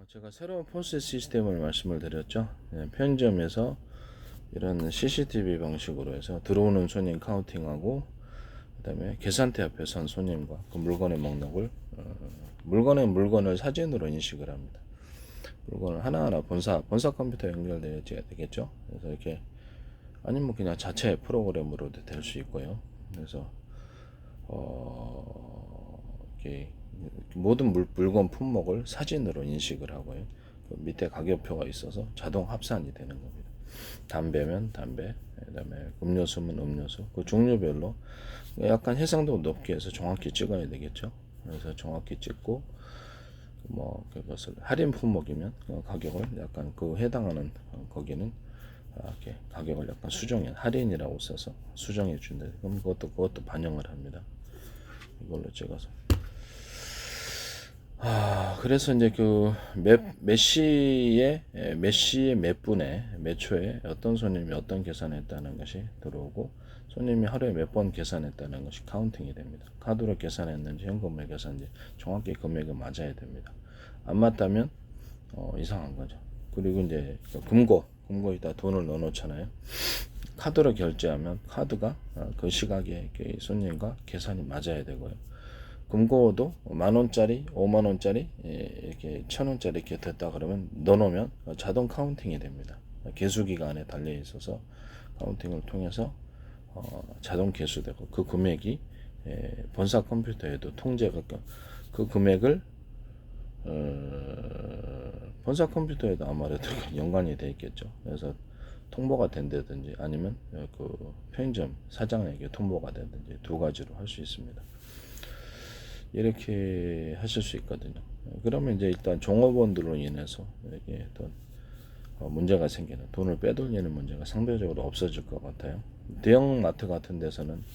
제가 새로운 포스 시스템을 말씀을 드렸죠. 편의점에서 이런 CCTV 방식으로 해서 들어오는 손님 카운팅하고, 그다음에 계산대 앞에 선 손님과 그 물건의 목록을 물건을 사진으로 인식을 합니다. 물건을 하나하나 본사 컴퓨터 연결되어야 되겠죠. 그래서 이렇게 아니면 그냥 자체 프로그램으로도 될 수 있고요. 그래서 이렇게 모든 물건 품목을 사진으로 인식을 하고요. 그 밑에 가격표가 있어서 자동 합산이 되는 겁니다. 담배면 담배, 그다음에 음료수면 음료수, 그 종류별로 약간 해상도 높게 해서 정확히 찍어야 되겠죠. 그래서 정확히 찍고 뭐 그것을 할인 품목이면 가격을 약간 그 해당하는 거기는 이렇게 가격을 약간 수정해 할인이라고 써서 수정해 준다. 그럼 그것도 반영을 합니다. 이걸로 찍어서. 그래서 이제 그 몇 시에 몇 분에 몇 초에 어떤 손님이 어떤 계산했다는 것이 들어오고, 손님이 하루에 몇 번 계산했다는 것이 카운팅이 됩니다. 카드로 계산했는지 현금으로 계산했는지 정확히 금액이 맞아야 됩니다. 안 맞다면 이상한 거죠. 그리고 이제 금고에다 돈을 넣어 놓잖아요. 카드로 결제하면 카드가 그 시각에 손님과 계산이 맞아야 되고요. 금고도 10,000원짜리, 50,000원짜리, 이렇게 1,000원짜리 이렇게 됐다 그러면 넣어놓으면 자동 카운팅이 됩니다. 계수기가 안에 달려 있어서 카운팅을 통해서 자동 계수되고, 그 금액이 본사 컴퓨터에도 통제가, 그 금액을 본사 컴퓨터에도 아무래도 연관이 되어 있겠죠. 그래서 통보가 된다든지 아니면 그 편의점 사장에게 통보가 된다든지 두 가지로 할 수 있습니다. 이렇게 하실 수 있거든요. 그러면 이제 일단 종업원들로 인해서 이게 또 문제가 생기는, 돈을 빼돌리는 문제가 상대적으로 없어질 것 같아요. 대형 마트 같은 데서는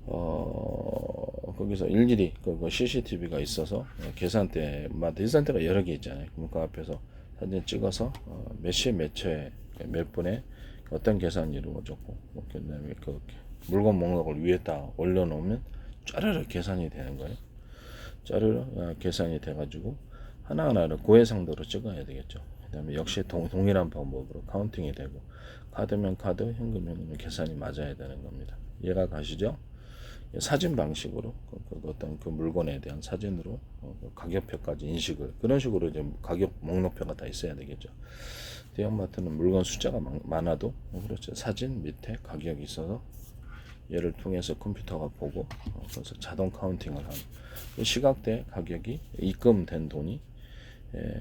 거기서 일일이 그 CCTV가 있어서 계산대가 여러 개 있잖아요. 그럼 그 앞에서 사진 찍어서 몇 시에 몇 초에 몇 분에 어떤 계산이 이루어졌고, 그다음에 그 물건 목록을 위에다 올려놓으면 짜르르 계산이 되는 거예요. 짜르르 계산이 돼가지고 하나하나를 고해상도로 찍어야 되겠죠. 그다음에 역시 동일한 방법으로 카운팅이 되고, 카드면 카드, 현금면 계산이 맞아야 되는 겁니다. 이해가 가시죠? 사진 방식으로 어떤 그 물건에 대한 사진으로 가격표까지 인식을, 그런 식으로 이제 가격 목록표가 다 있어야 되겠죠. 대형마트는 물건 숫자가 많아도 그렇죠. 사진 밑에 가격이 있어서 얘를 통해서 컴퓨터가 보고 그래서 자동 카운팅을 하는, 그 시각대 가격이 입금된 돈이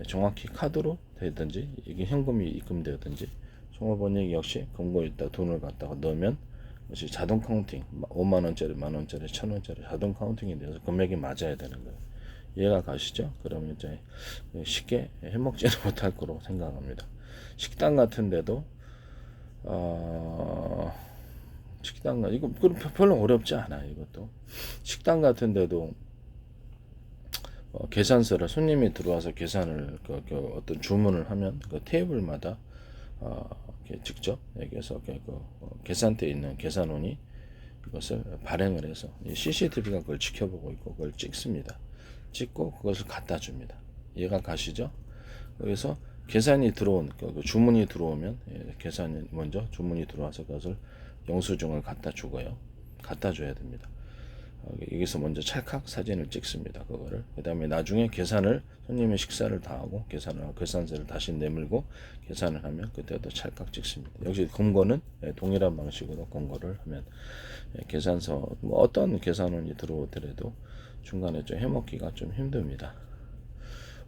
정확히 카드로 되든지 이게 현금이 입금되든지, 종업원이 역시 금고에다 돈을 갖다가 넣으면 그것이 자동 카운팅, 50,000원짜리, 10,000원짜리, 1,000원짜리 자동 카운팅이 돼서 금액이 맞아야 되는 거예요. 이해가 가시죠? 그러면 이제 쉽게 해먹지는 못할 거로 생각합니다. 식당 같은 데도 이거 별로 어렵지 않아요. 이것도 식당 같은 데도 계산서를, 손님이 들어와서 계산을 어떤 주문을 하면 그 테이블마다 직접 여기서 계산대에 있는 계산원이 이것을 발행을 해서 CCTV가 그걸 지켜보고 있고 그걸 찍습니다. 찍고 그것을 갖다 줍니다. 이해가 가시죠? 그래서 계산이 들어온 주문이 들어오면 계산이 먼저 주문이 들어와서 그것을 영수증을 갖다 주고요. 갖다 줘야 됩니다. 여기서 먼저 찰칵 사진을 찍습니다. 그거를. 그 다음에 나중에 계산을, 손님의 식사를 다 하고 계산을 하고 계산서를 다시 내밀고 계산을 하면 그때도 찰칵 찍습니다. 역시 금고는 동일한 방식으로 금고를 하면 계산서, 뭐 어떤 계산원이 들어오더라도 중간에 좀 해먹기가 좀 힘듭니다.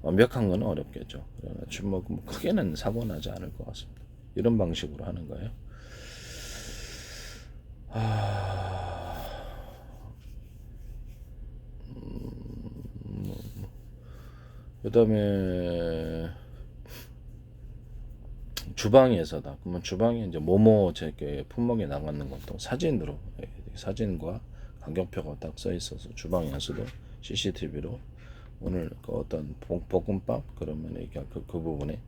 완벽한 건 어렵겠죠. 뭐 크게는 사고 나지 않을 것 같습니다. 이런 방식으로 하는 거예요. 그 다음에 주방에서다. 그러면 주방에 이제 뭐뭐 제게 품목에 나가는 것도 사진으로, 사진과 가격표가 딱 써 있어서 주방에서도 CCTV로 오늘 그 어떤 볶음밥 그러면 이렇게 그 부분에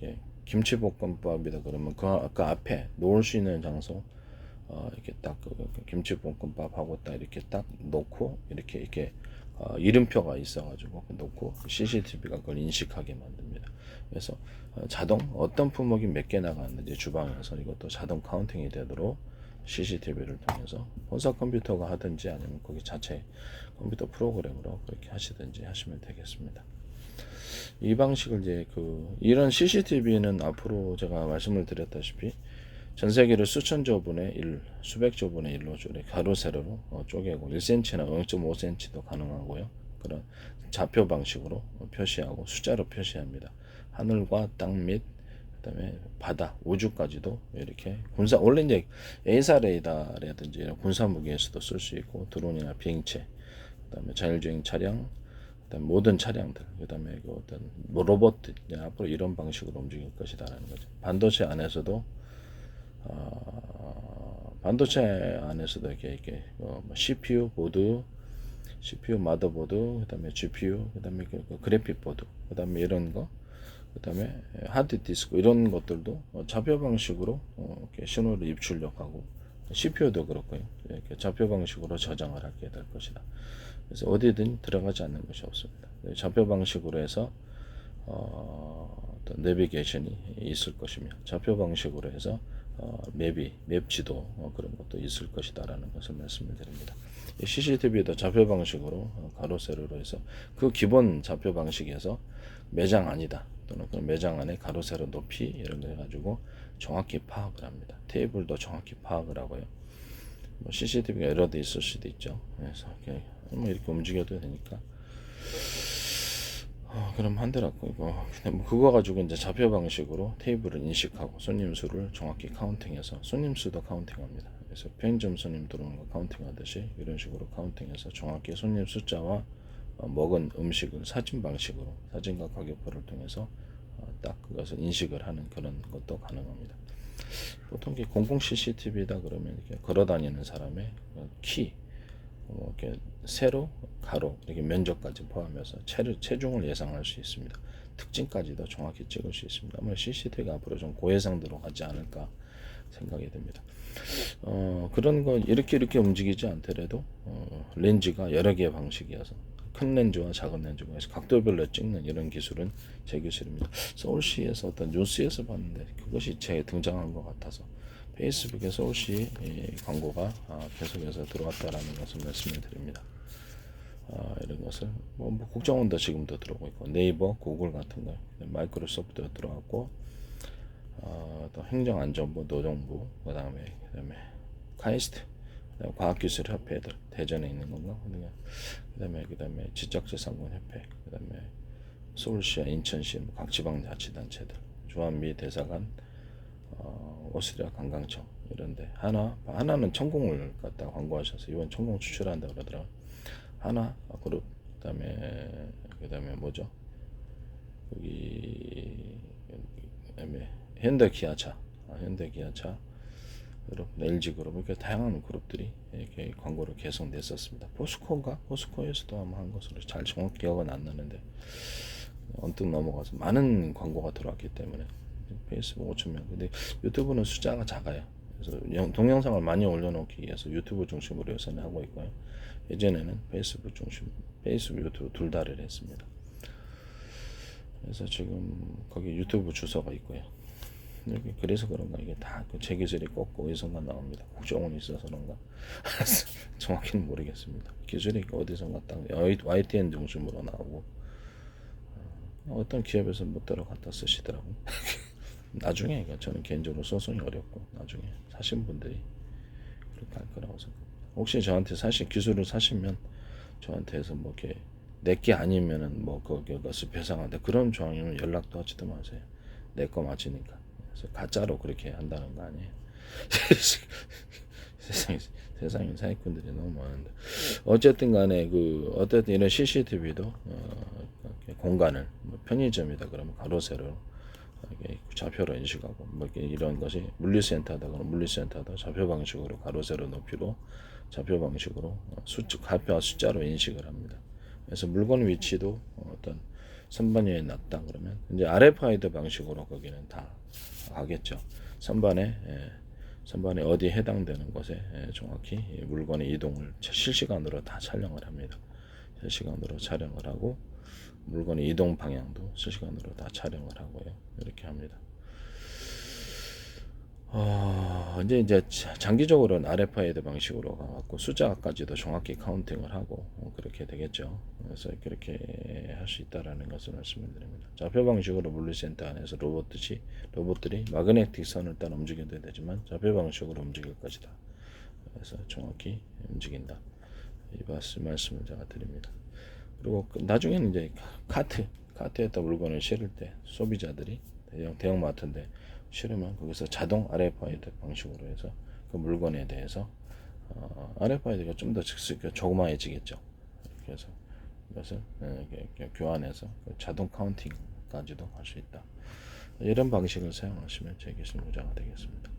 이렇게 김치볶음밥이다 그러면 그 앞에 놓을 수 있는 장소 이렇게 딱 김치볶음밥하고 딱 이렇게 딱 놓고 이렇게 이름표가 있어가지고 놓고 CCTV가 그걸 인식하게 만듭니다. 그래서 자동 어떤 품목이 몇 개 나갔는지 주방에서 이것도 자동 카운팅이 되도록 CCTV를 통해서 본사 컴퓨터가 하든지 아니면 거기 자체 컴퓨터 프로그램으로 그렇게 하시든지 하시면 되겠습니다. 이 방식을 이제 이런 CCTV는 앞으로 제가 말씀을 드렸다시피 전 세계를 수천조 분의 1, 수백조 분의 1로 가로 세로로 쪼개고 1cm나 0.5cm도 가능하고요. 그런 좌표 방식으로 표시하고 숫자로 표시합니다. 하늘과 땅 및 그다음에 바다, 우주까지도 이렇게 원래 이제 에이사 레이더라든지 이런 군사 무기에서도 쓸 수 있고 드론이나 비행체, 그다음에 자율주행 차량, 그다음에 모든 차량들, 그다음에 어떤 로봇 앞으로 이런 방식으로 움직일 것이다라는 거죠. 반도체 안에서도 이렇게 CPU 보드, CPU 마더보드, 그다음에 GPU, 그다음에 그래픽 보드, 그다음에 이런 거, 그다음에 하드 디스크 이런 것들도 좌표 방식으로 이렇게 신호를 입출력하고 CPU도 그렇고요. 이렇게 좌표 방식으로 저장을 하게 될 것이다. 그래서 어디든 들어가지 않는 것이 없습니다. 좌표 방식으로 해서 어떤 내비게이션이 있을 것이며 좌표 방식으로 해서 맵 지도 그런 것도 있을 것이다라는 것을 말씀을 드립니다. CCTV도 좌표 방식으로 가로 세로로 해서 그 기본 좌표 방식에서 매장 아니다 또는 그 매장 안에 가로 세로 높이 이런 거 해가지고 정확히 파악을 합니다. 테이블도 정확히 파악을 하고요. CCTV가 에러도 있을 수도 있죠. 그래서 이렇게 움직여도 되니까. 그럼 한대라고 그거 가지고 이제 좌표 방식으로 테이블을 인식하고 손님 수를 정확히 카운팅해서 손님 수도 카운팅합니다. 그래서 편의점 손님 들어오는 거 카운팅하듯이 이런 식으로 카운팅해서 정확히 손님 숫자와 먹은 음식을 사진 방식으로 사진과 가격표를 통해서 딱 그것을 인식을 하는 그런 것도 가능합니다. 보통 공공 CCTV다 그러면 이렇게 걸어다니는 사람의 키, 이렇게 세로, 가로 이렇게 면적까지 포함해서 체중을 예상할 수 있습니다. 특징까지도 정확히 찍을 수 있습니다. 아마 CCTV가 앞으로 좀 고해상도로 가지 않을까 생각이 됩니다. 그런 거 이렇게 움직이지 않더라도 렌즈가 여러 개의 방식이어서 큰 렌즈와 작은 렌즈가 해서 각도별로 찍는 이런 기술은 제 기술입니다. 서울시에서 어떤 뉴스에서 봤는데 그것이 제 등장한 것 같아서 페이스북에 서울시 광고가 계속해서 들어왔다라는 것을 말씀을 드립니다. 이런 것을 국정원도 지금도 들어오고 있고 네이버, 구글 같은 거, 마이크로소프트도 들어왔고 또 행정안전부, 노동부, 그다음에 카이스트, 그다음에 과학기술협회들 대전에 있는 건가, 그다음에 지적재산권협회, 그다음에 서울시와 인천시 각 지방자치단체들, 주한미 대사관, 오스트리아 관광청 이런데 하나는 천공을 갖다 광고하셔서 이번 천공 추출한다 그러더라. 하나 그룹 그다음에 뭐죠? 여기 현대기아차 그룹, LG 그룹 이렇게 다양한 그룹들이 이렇게 광고를 계속 냈었습니다. 포스코에서도 아마 한 것으로 잘 정확히 기억은 안 나는데 언뜻 넘어가서 많은 광고가 들어왔기 때문에 페이스북 5,000명. 근데 유튜브는 숫자가 작아요. 그래서 동영상을 많이 올려놓기 위해서 유튜브 중심으로 요새는 하고 있고요. 예전에는 페이스북, 유튜브 둘 다를 했습니다. 그래서 지금 거기 유튜브 주소가 있고요. 그래서 그런가 이게 다 제 기술이 꼭 어디선가 나옵니다. 국정원이 있어서 그런가 정확히는 모르겠습니다. 기술이 어디선가 딱 YTN 중심으로 나오고 어떤 기업에서 못 들어갔다 쓰시더라고요. 나중에 저는 개인적으로 소송이 어렵고 나중에 사신 분들이 그렇게 할 거라고 생각합니다. 혹시 저한테 기술을 사시면 저한테서 이렇게 내게 아니면은 그것을 배상한다 그런 조항이면 연락도 하지도 마세요. 내 거 맞으니까. 그래서 가짜로 그렇게 한다는 거 아니에요. 세상에 사기꾼들이 너무 많은데 어쨌든 간에 어쨌든 이런 CCTV도 공간을 편의점이다 그러면 가로 세로 좌표로 인식하고 이런 것이 물리센터다 그러면 물리센터도 좌표 방식으로 가로 세로 높이로 좌표 방식으로 가표와 숫자로 인식을 합니다. 그래서 물건 위치도 어떤 선반 위에 놨다 그러면 이제 RFID 방식으로 거기는 다 가겠죠. 선반에 어디에 해당되는 곳에 정확히 물건의 이동을 실시간으로 다 촬영을 합니다. 실시간으로 촬영을 하고 물건의 이동 방향도 실시간으로 다 촬영을 하고요. 이렇게 합니다. 이제 장기적으로는 RFID 방식으로 가고 숫자까지도 정확히 카운팅을 하고 그렇게 되겠죠. 그래서 그렇게 할 수 있다라는 것을 말씀을 드립니다. 좌표 방식으로 물리센터 안에서 로봇들이 마그네틱 선을 따라 움직여야 되지만 좌표 방식으로 움직일 것이다. 그래서 정확히 움직인다. 이 말씀을 제가 드립니다. 그리고 나중에는 이제 카트에다 물건을 실을 때 소비자들이 대형 마트인데 실으면 거기서 자동 RFID 방식으로 해서 그 물건에 대해서 RFID가 좀 더 조그마해지겠죠. 그래서 이것을 교환해서 자동 카운팅까지도 할 수 있다. 이런 방식을 사용하시면 제 기술 무장화 되겠습니다.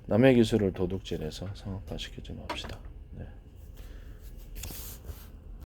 남의 기술을 도둑질해서 상업화시키지 맙시다. 네.